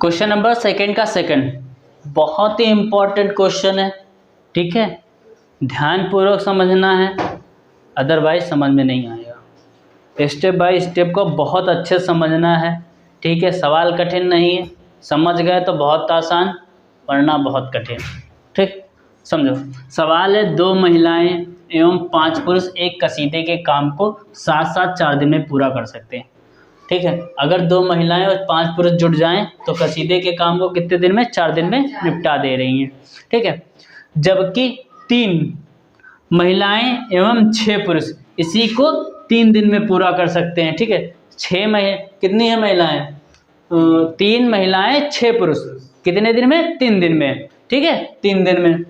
Question number second का second बहुत ही important question है, ठीक है, ध्यानपूर्वक समझना है, अदरवाइज समझ में नहीं आएगा। स्टेप बाय स्टेप को बहुत अच्छे से समझना है, ठीक है। सवाल कठिन नहीं है, समझ गए तो बहुत आसान, वरना बहुत कठिन। ठीक, समझो। सवाल है, 2 महिलाएं एवं 5 पुरुष एक कसीदे के काम को साथ साथ 4 दिन में पूरा कर सकते हैं। ठीक है, अगर 2 महिलाएं और 5 पुरुष जुट जाएं तो कसीदे के काम को कितने दिन में? 4 दिन में निपटा दे रही हैं। ठीक है, जबकि 3 महिलाएं एवं 6 पुरुष इसी को 3 दिन में पूरा कर सकते हैं। ठीक है, 6 कितनी है महिलाएं? 3 महिलाएं 6 पुरुष कितने दिन में? 3 दिन में। ठीक है, 3 दिन में।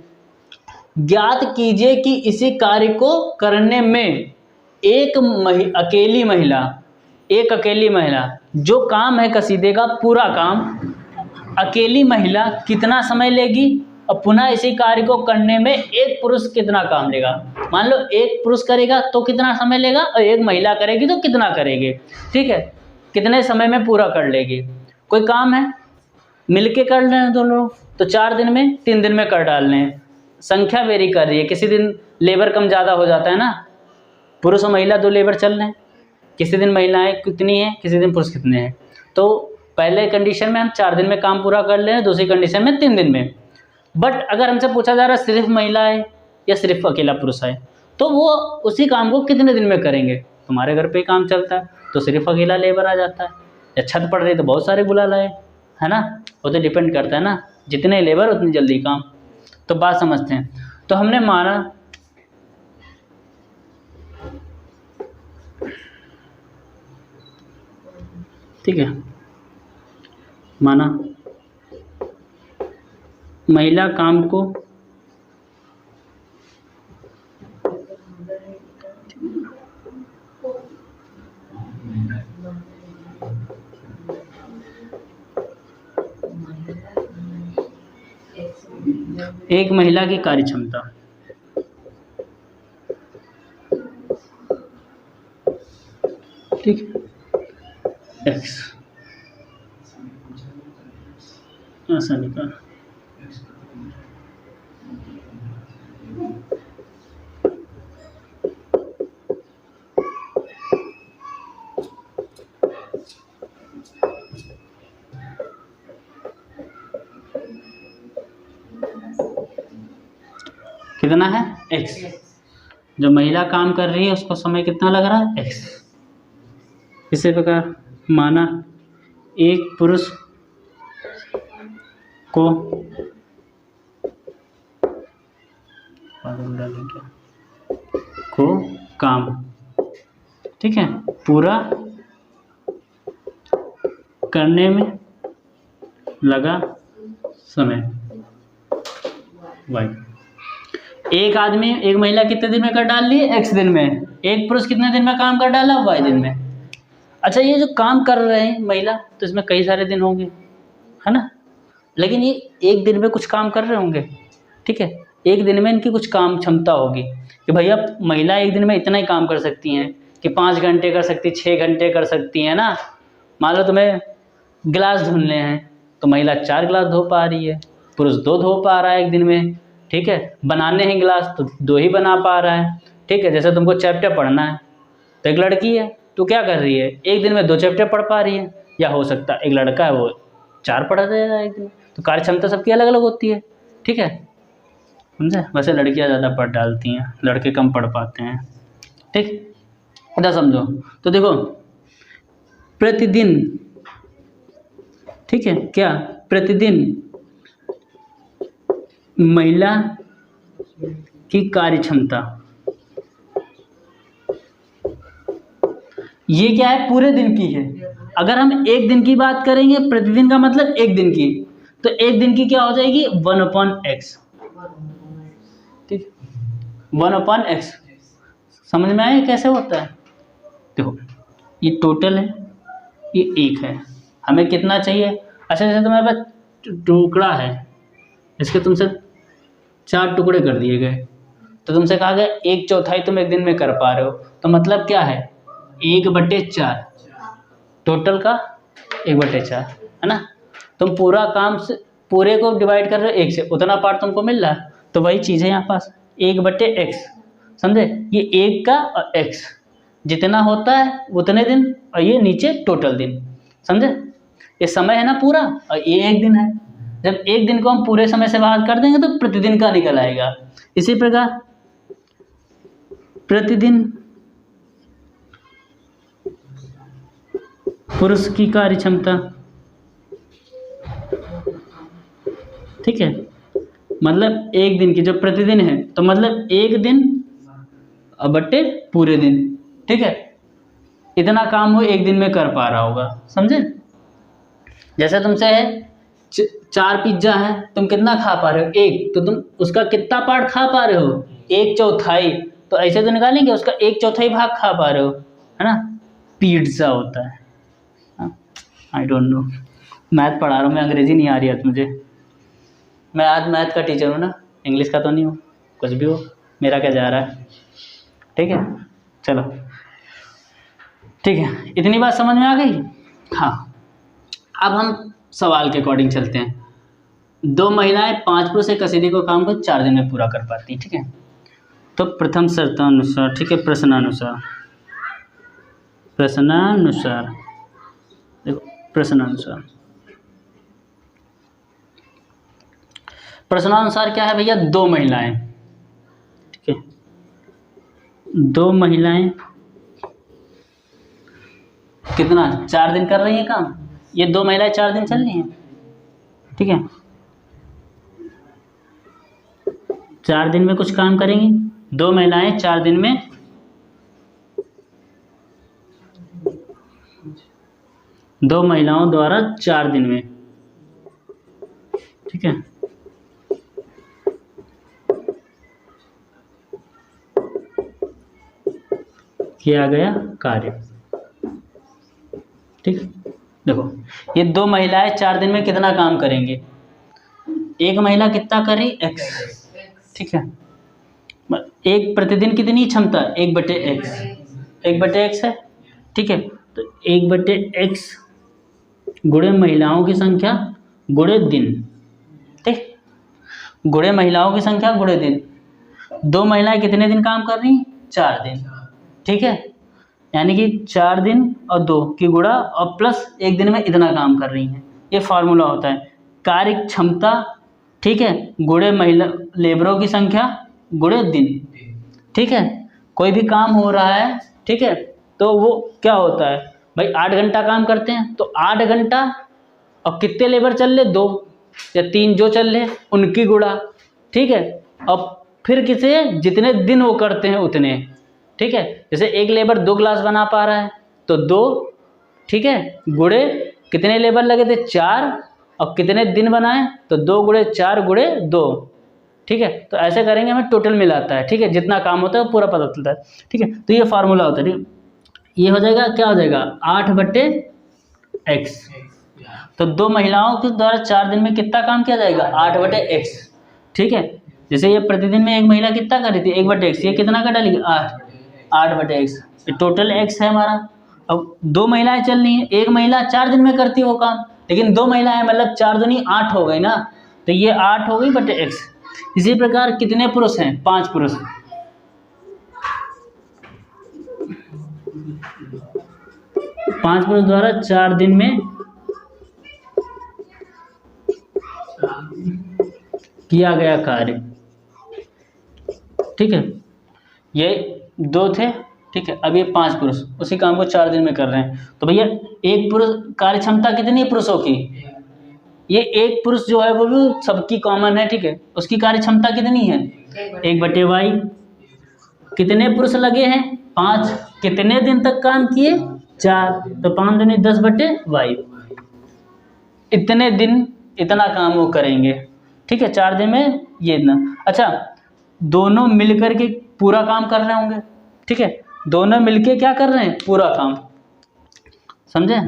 ज्ञात कीजिए कि इसी कार्य को करने में एक अकेली महिला जो काम है कसीदे का पूरा काम, अकेली महिला कितना समय लेगी, और पुनः इसी कार्य को करने में एक पुरुष कितना काम लेगा। मान लो एक पुरुष करेगा तो कितना समय लेगा, और एक महिला करेगी तो कितना करेगी। ठीक है, कितने समय में पूरा कर लेगी। कोई काम है, मिलके कर रहे हैं दोनों लोग, तो 4 दिन में 3 दिन में कर डाल रहे हैं। संख्या वेरी कर रही है, किसी दिन लेबर कम ज़्यादा हो जाता है ना, पुरुष और महिला 2 लेबर चल रहे हैं, किसी दिन महिलाएं कितनी हैं, किसी दिन पुरुष कितने हैं। तो पहले कंडीशन में हम 4 दिन में काम पूरा कर ले रहे हैं, दूसरी कंडीशन में 3 दिन में। बट अगर हमसे पूछा जा रहा है सिर्फ महिला है या सिर्फ अकेला पुरुष है, तो वो उसी काम को कितने दिन में करेंगे। तुम्हारे घर पे ही काम चलता है तो सिर्फ अकेला लेबर आ जाता है, या छत पड़ रही तो बहुत सारे बुला लाए, है ना। वो तो डिपेंड करता है ना, जितने लेबर उतनी जल्दी काम। तो बात समझते हैं। तो हमने माना ठीक है, माना महिला काम को एक महिला की कार्य क्षमता ठीक है x ऐसा निकाल। कितना है? x। जो महिला काम कर रही है उसको समय कितना लग रहा है? x। इसी प्रकार माना एक पुरुष को काम, ठीक है, पूरा करने में लगा समय y। एक आदमी एक महिला कितने दिन में कर डाल ली? x दिन में। एक पुरुष कितने दिन में काम कर डाला? y दिन में। अच्छा, ये जो काम कर रहे हैं महिला, तो इसमें कई सारे दिन होंगे, है ना, लेकिन ये एक दिन में कुछ काम कर रहे होंगे। ठीक है, एक दिन में इनकी कुछ काम क्षमता होगी कि भैया महिला एक दिन में इतना ही काम कर सकती हैं कि 5 घंटे कर सकती, 6 घंटे कर सकती हैं ना। मान लो तुम्हें गिलास धुलने हैं तो महिला 4 गिलास धो पा रही है, पुरुष 2 धो पा रहा है एक दिन में। ठीक है, बनाने हैं गिलास तो 2 ही बना पा रहा है। ठीक है, जैसे तुमको चैप्टर पढ़ना है तो एक लड़की है तो क्या कर रही है, एक दिन में 2 चैप्टर पढ़ पा रही है, या हो सकता है एक लड़का है वो 4 पढ़ देगा एक दिन। तो कार्य क्षमता सबकी अलग अलग होती है। ठीक है, समझे। वैसे लड़कियां ज़्यादा पढ़ डालती हैं, लड़के कम पढ़ पाते हैं। ठीक, इतना समझो। तो देखो प्रतिदिन, ठीक है, क्या प्रतिदिन महिला की कार्य क्षमता, ये क्या है? पूरे दिन की है। अगर हम एक दिन की बात करेंगे, प्रतिदिन का मतलब एक दिन की, तो एक दिन की क्या हो जाएगी? 1/x। ठीक, 1/x। समझ में आया कैसे होता है? देखो ये टोटल है, ये 1 है, हमें कितना चाहिए? अच्छा, जैसे तुम्हारे पास टुकड़ा है, इसके तुमसे 4 टुकड़े कर दिए गए, तो तुमसे कहा गया 1/4 तुम एक दिन में कर पा रहे हो, तो मतलब क्या है? 1/4 टोटल का 1/4, है ना। तुम पूरा काम से पूरे को डिवाइड कर रहे हो 1 से, उतना पार्ट तुमको मिल रहा है। तो वही चीज़ है यहाँ पास 1/x, समझे, ये 1 का और x जितना होता है उतने दिन, और ये नीचे टोटल दिन, समझे। ये समय है ना पूरा, और ये 1 दिन है। जब 1 दिन को हम पूरे समय से बाहर कर देंगे तो प्रतिदिन का निकल आएगा। इसी प्रकार प्रतिदिन पुरुष की कार्य क्षमता, ठीक है, मतलब 1 दिन की जो प्रतिदिन है, तो मतलब 1 दिन बट्टे पूरे दिन, ठीक है, इतना काम वो 1 दिन में कर पा रहा होगा, समझे। जैसे तुमसे है 4 पिज्जा है, तुम कितना खा पा रहे हो 1, तो तुम उसका कितना पार्ट खा पा रहे हो 1/4, तो ऐसे तो निकालेंगे उसका 1/4 भाग खा पा रहे हो, है ना। पिज्जा होता है, आई डोंट नो, मैथ पढ़ा रहा हूँ मैं, अंग्रेजी नहीं आ रही है मुझे, मैं आज मैथ का टीचर हूँ ना, इंग्लिश का तो नहीं हूँ। कुछ भी हो, मेरा क्या जा रहा है, ठीक है। चलो ठीक है, इतनी बात समझ में आ गई। हाँ, अब हम सवाल के अकॉर्डिंग चलते हैं। 2 महिलाएं 5 पुरुष एक कसीदे को काम को 4 दिन में पूरा कर पाती, ठीक है। तो प्रथम शर्तानुसार, ठीक है, प्रश्नानुसार देखो, प्रश्नानुसार क्या है भैया, 2 महिलाएं, ठीक है, 2 महिलाएं कितना 4 दिन कर रही हैं काम। ये 2 महिलाएं 4 दिन चल रही हैं, ठीक है, 4 दिन में कुछ काम करेंगी। 2 महिलाएं 4 दिन में 2 महिलाओं द्वारा 4 दिन में, ठीक है, किया गया कार्य, ठीक। देखो ये 2 महिलाएं 4 दिन में कितना काम करेंगे, एक महिला कितना करे x, ठीक है, एक प्रतिदिन कितनी क्षमता 1/x है, ठीक है। तो 1/x गुणे महिलाओं की संख्या गुणे दिन, ठीक, गुणे महिलाओं की संख्या गुणे दिन। 2 महिलाएं कितने दिन काम कर रही, 4 दिन, ठीक है, यानी कि 4 दिन और 2 की गुणा और प्लस 1 दिन में इतना काम कर रही हैं। ये फार्मूला होता है कार्य क्षमता, ठीक है, गुणे महिला लेबरों की संख्या गुणे दिन, ठीक है। कोई भी काम हो रहा है, ठीक है, तो वो क्या होता है भाई, 8 घंटा काम करते हैं, तो 8 घंटा और कितने लेबर चल रहे 2 या 3 जो चल रहे उनकी गुणा, ठीक है, और फिर किसे जितने दिन वो करते हैं उतने, ठीक है। जैसे एक लेबर 2 गिलास बना पा रहा है तो 2, ठीक है, गुणे कितने लेबर लगे थे 4, और कितने दिन बनाए तो 2 गुणे 4 गुणे 2, ठीक है। तो ऐसे करेंगे हमें टोटल मिलाता है, ठीक है, जितना काम होता है वो पूरा पता चलता है, ठीक है। तो ये फार्मूला होता है, ठीक। ये हो जाएगा, क्या हो जाएगा 8/x, तो 2 महिलाओं के द्वारा 4 दिन में कितना काम किया जाएगा 8/x, ठीक है। जैसे ये प्रतिदिन में एक महिला कितना कर रही थी 1/x, ये कितना का डालेगी 8/x, टोटल x है हमारा। अब 2 महिलाएं चल रही हैं, एक महिला 4 दिन में करती है वो काम, लेकिन 2 महिलाएं मतलब 4 दूनी 8 हो गई ना, तो ये 8 हो गई बटे x। इसी प्रकार कितने पुरुष हैं 5 पुरुष, 5 पुरुष द्वारा 4 दिन में किया गया कार्य, ठीक है। ये 2 थे, ठीक है, अब ये 5 पुरुष उसी काम को 4 दिन में कर रहे हैं, तो भैया एक पुरुष कार्य क्षमता कितनी है पुरुषों की, ये एक पुरुष जो है वो भी सबकी कॉमन है, ठीक है, उसकी कार्य क्षमता कितनी है 1/y। कितने पुरुष लगे हैं 5, कितने दिन तक काम किए 4, तो 5 दूनी 10/y, इतने दिन इतना काम वो करेंगे, ठीक है, 4 दिन में ये इतना। अच्छा, दोनों मिलकर के पूरा काम कर रहे होंगे, ठीक है, दोनों मिलके क्या कर रहे हैं पूरा काम, समझे।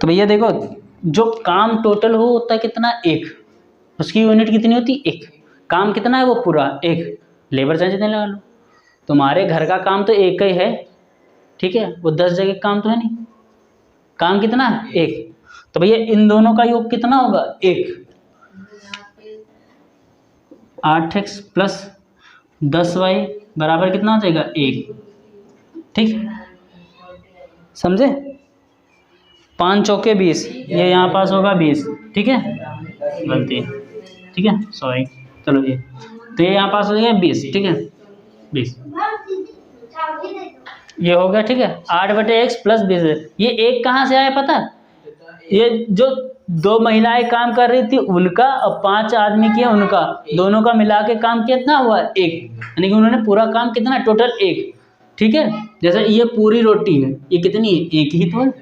तो भैया देखो, जो काम टोटल हो होता है कितना 1, उसकी यूनिट कितनी होती 1, काम कितना है वो पूरा 1, लेबर चार्ज जितने लगा लो। तुम्हारे घर का काम तो 1 ही है, ठीक है, वो 10 जगह काम तो है नहीं, काम कितना, एक। तो भैया इन दोनों का योग कितना होगा, 1। 8x प्लस 10y बराबर कितना हो जाएगा, 1। ठीक, समझे? 5 चौके 20, ये यहाँ पास होगा 20। ठीक है, गलती, ठीक है, सॉरी। चलो ये तो ये यहाँ पास हो जाएगा 20। ठीक है, 20 ये हो गया। ठीक है, 8/x प्लस 20। ये 1 कहाँ से आया पता? ये जो 2 महिलाएं काम कर रही थी उनका और 5 आदमी किया उनका, दोनों का मिला के काम कितना हुआ, 1। यानी कि उन्होंने पूरा काम कितना, टोटल 1। ठीक है, जैसे ये पूरी रोटी है, ये कितनी है, 1 ही तो है।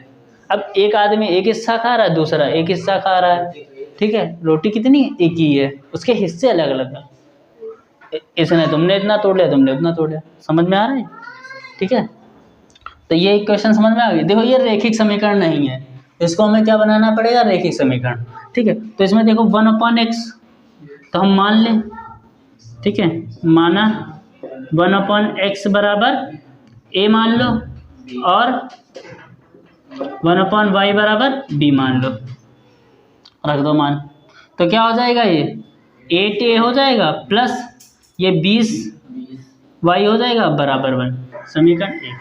अब एक आदमी एक हिस्सा खा रहा है, दूसरा एक हिस्सा खा रहा है। ठीक है, रोटी कितनी, 1 ही है, उसके हिस्से अलग अलग है। इसने तुमने इतना तोड़ लिया, तुमने उतना तोड़ लिया। समझ में आ रहा है? ठीक है, तो ये इक्वेशन समझ में आ गई। देखो ये रैखिक समीकरण नहीं है, इसको हमें क्या बनाना पड़ेगा, रैखिक समीकरण। ठीक है, तो इसमें देखो 1/x तो हम मान लें। ठीक है, माना 1/x बराबर a मान लो और 1/y बराबर b मान लो, रख दो मान। तो क्या हो जाएगा, ये 8a हो जाएगा प्लस ये 20y हो जाएगा बराबर 1, समीकरण 1।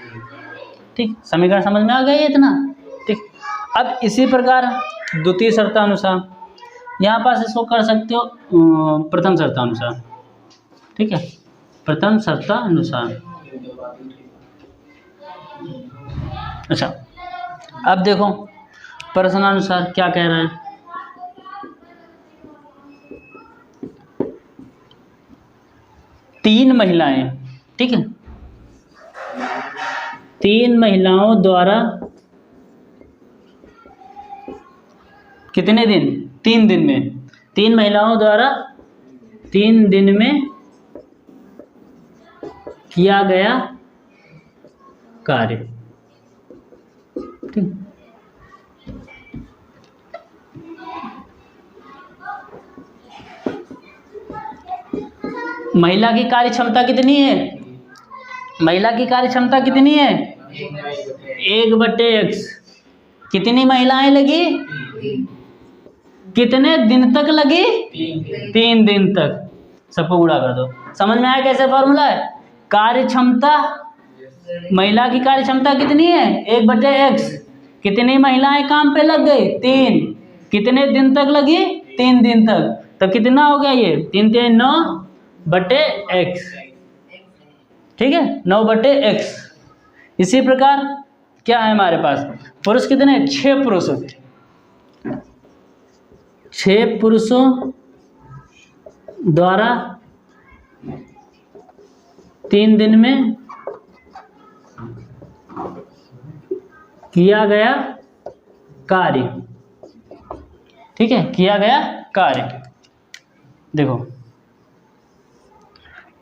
ठीक, समीकरण समझ में आ गया ये इतना। ठीक, अब इसी प्रकार द्वितीय शर्तानुसार यहाँ पास इसको कर सकते हो प्रथम शर्तानुसार। ठीक है, प्रथम शर्तानुसार। अच्छा, अब देखो प्रश्नानुसार क्या कह रहा है। तीन महिलाएं, ठीक है, 3 महिलाओं द्वारा कितने दिन, 3 दिन में, 3 महिलाओं द्वारा 3 दिन में किया गया कार्य। ठीक, महिला की कार्य क्षमता कितनी है, महिला की कार्य क्षमता कितनी है, 1/x। कितनी महिलाएं लगी, कितने दिन तक लगी, 3 दिन तक। सबको गुणा कर दो। समझ में आया कैसे फॉर्मूला है? कार्य क्षमता, महिला की कार्य क्षमता कितनी है, 1/x। कितनी महिलाएं काम पे लग गई, 3। कितने दिन तक लगी, 3 दिन तक। तो कितना हो गया ये, 3 3 9/x। ठीक है, 9/x। इसी प्रकार क्या है हमारे पास, पुरुष कितने, 6 पुरुष। 6 पुरुषों द्वारा 3 दिन में किया गया कार्य। ठीक है, किया गया कार्य। देखो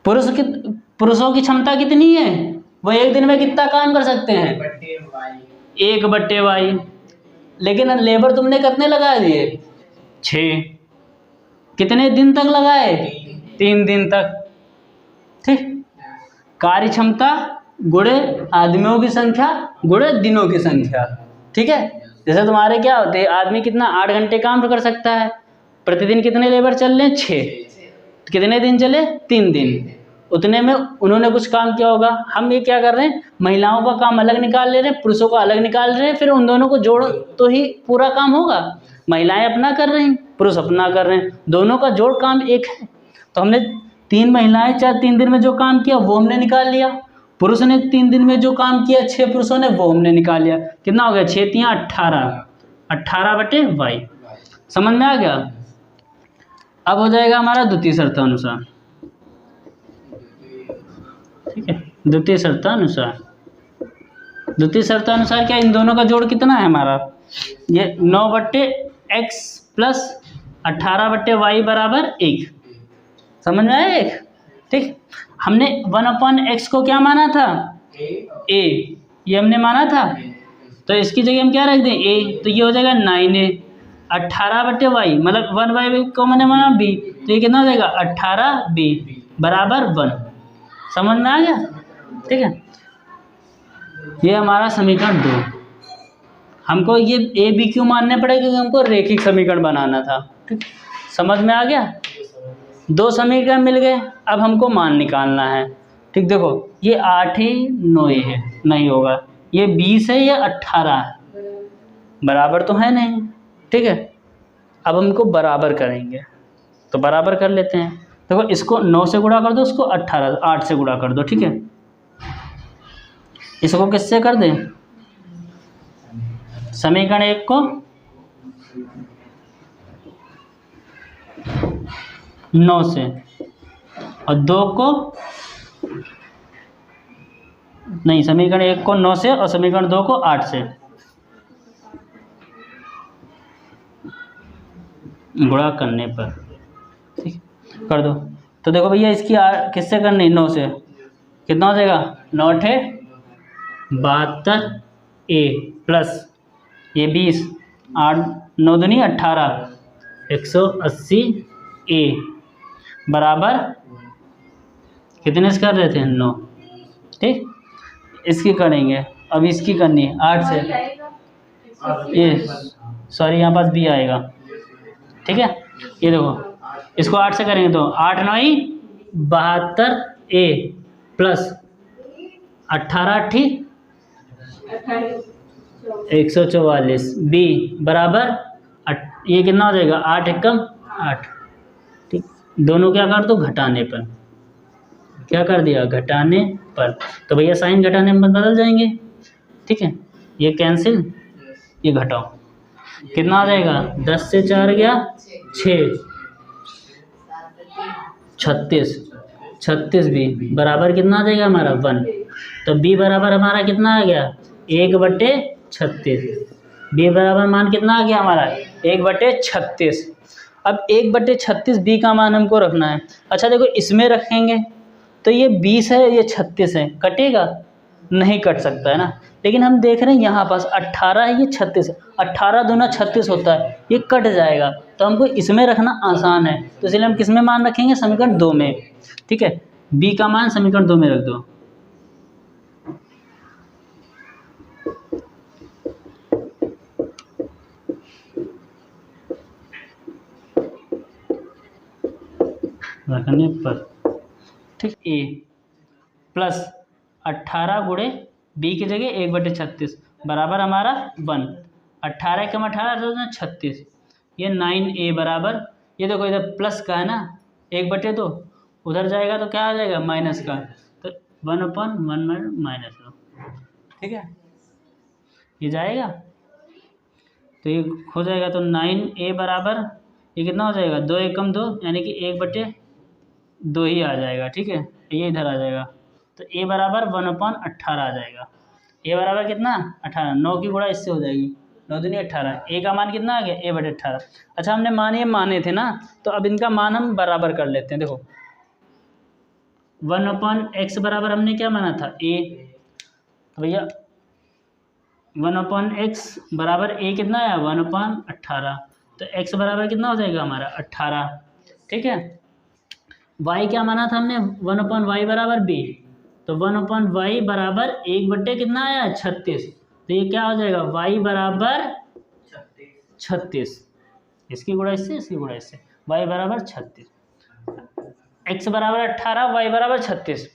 पुरुषों की क्षमता कितनी है, वो एक दिन में कितना काम कर सकते हैं, 1/y। लेकिन लेबर तुमने कितने लगा दिए, 6। कितने दिन तक लगाए, 3 दिन तक। ठीक, कार्य क्षमता गुणे आदमियों की संख्या गुणे दिनों की संख्या। ठीक है, जैसे तुम्हारे क्या होते हैं, आदमी कितना 8 घंटे काम कर सकता है, प्रतिदिन कितने लेबर चल रहे हैं, 6। कितने दिन चले, 3 दिन। उतने में उन्होंने कुछ काम किया होगा। हम ये क्या कर रहे हैं, महिलाओं का काम अलग निकाल ले रहे हैं, पुरुषों का अलग निकाल रहे हैं, फिर उन दोनों को जोड़ो तो ही पूरा काम होगा। महिलाएं अपना कर रही हैं, पुरुष अपना कर रहे हैं, दोनों का जोड़ काम एक है। तो हमने 3 महिलाएं चाहे 3 दिन में जो काम किया वो हमने निकाल लिया, पुरुष ने 3 दिन में जो काम किया 6 पुरुषों ने वो हमने निकाल लिया। कितना हो गया, 6 3 18, 18/y। समझ में आ गया? अब हो जाएगा हमारा द्वितीय शर्तानुसार। ठीक है, द्वितीय शर्तानुसार। द्वितीय शर्तानुसार क्या, इन दोनों का जोड़ कितना है हमारा, ये 9/x प्लस 18/y बराबर 1। समझ में आया? 1। ठीक, हमने 1/x को क्या माना था, a, ये हमने माना था, तो इसकी जगह हम क्या रख दें, a। तो ये हो जाएगा 9a। 18/y मतलब 1/b को मैंने माना b, तो ये कितना हो जाएगा 18b बराबर 1। समझ में आ गया? ठीक है, ये हमारा समीकरण 2। हमको ये ए बी क्यों मानने पड़े, क्योंकि हमको रेखिक समीकरण बनाना था। ठीक, समझ में आ गया। दो समीकरण मिल गए, अब हमको मान निकालना है। ठीक, देखो ये 8 ही 9 ही है, नहीं होगा। ये 20 है, ये 18 है, बराबर तो है नहीं। ठीक है, अब हमको बराबर करेंगे, तो बराबर कर लेते हैं। देखो इसको 9 से गुणा कर दो, इसको 8 से गुणा कर दो। ठीक है, इसको किससे कर दें, समीकरण 1 को 9 से और 2 को नहीं, समीकरण 1 को 9 से और समीकरण 2 को 8 से गुणा करने पर। ठीक, कर दो। तो देखो भैया इसकी किससे करनी, 9 से, कितना हो जाएगा, 9 × 72 ए प्लस ये 20, 8 9 दूनी 18, 180 ए बराबर कितने से कर रहे थे, 9। ठीक, इसकी करेंगे, अब इसकी करनी है 8 से, ये सॉरी यहाँ पास बी आएगा। ठीक है, ये देखो इसको 8 से करेंगे तो 8 9 72 ए प्लस 18 144 बी बराबर ये कितना हो जाएगा, 8 एकम 8। ठीक, दोनों क्या कर दो, घटाने पर, क्या कर दिया, घटाने पर। तो भैया साइन घटाने में बदल जाएंगे। ठीक है, ये कैंसिल, ये घटाओ, कितना आ जाएगा, 10 से 4 गया 6, 36 बी बराबर कितना आ जाएगा हमारा 1। तो बी बराबर हमारा कितना आ गया, 1/36। बी बराबर मान कितना आ गया हमारा, 1/36। अब 1/36 बी का मान हमको रखना है। अच्छा देखो इसमें रखेंगे तो ये 20 है, ये 36 है, कटेगा नहीं, कट सकता है ना। लेकिन हम देख रहे हैं यहाँ पास 18 है, ये 36 है, 18 दूना 36 होता है, ये कट जाएगा। तो हमको इसमें रखना आसान है, तो इसलिए हम किस में मान रखेंगे, समीकरण 2 में। ठीक है, बी का मान समीकरण 2 में रख दो। रखने पर ठीक, ए प्लस 18 गुणे बी की जगह 1/36 बराबर हमारा 1। 18 कम 18 36, ये 9a बराबर, ये देखो इधर प्लस का है ना, 1/2 उधर जाएगा तो क्या आ जाएगा, माइनस का, तो 1/1 माइनस 2। ठीक है, ये जाएगा तो ये हो जाएगा, तो 9a बराबर ये कितना हो जाएगा, 2 एकम 2 यानी कि 1/2 ही आ जाएगा। ठीक है, ये इधर आ जाएगा, तो a बराबर 1/18 आ जाएगा। a बराबर कितना, 18, 9 की गुणा इससे हो जाएगी, 9 दूनी 18, a का मान कितना आ गया, a/18। अच्छा हमने मान ये माने थे ना, तो अब इनका मान हम बराबर कर लेते हैं। देखो 1/x बराबर हमने क्या माना था, a, तो भैया 1/x बराबर a कितना आया, 1/18, तो x बराबर कितना हो जाएगा हमारा 18। ठीक है, y क्या माना था हमने, 1/y बराबर b, तो 1/y बराबर 1 कितना आया, 36, तो ये क्या हो जाएगा, y बराबर 36, इसकी गुणा इससे, इसकी गुणा इससे, y बराबर 36, x बराबर 18, y बराबर 36।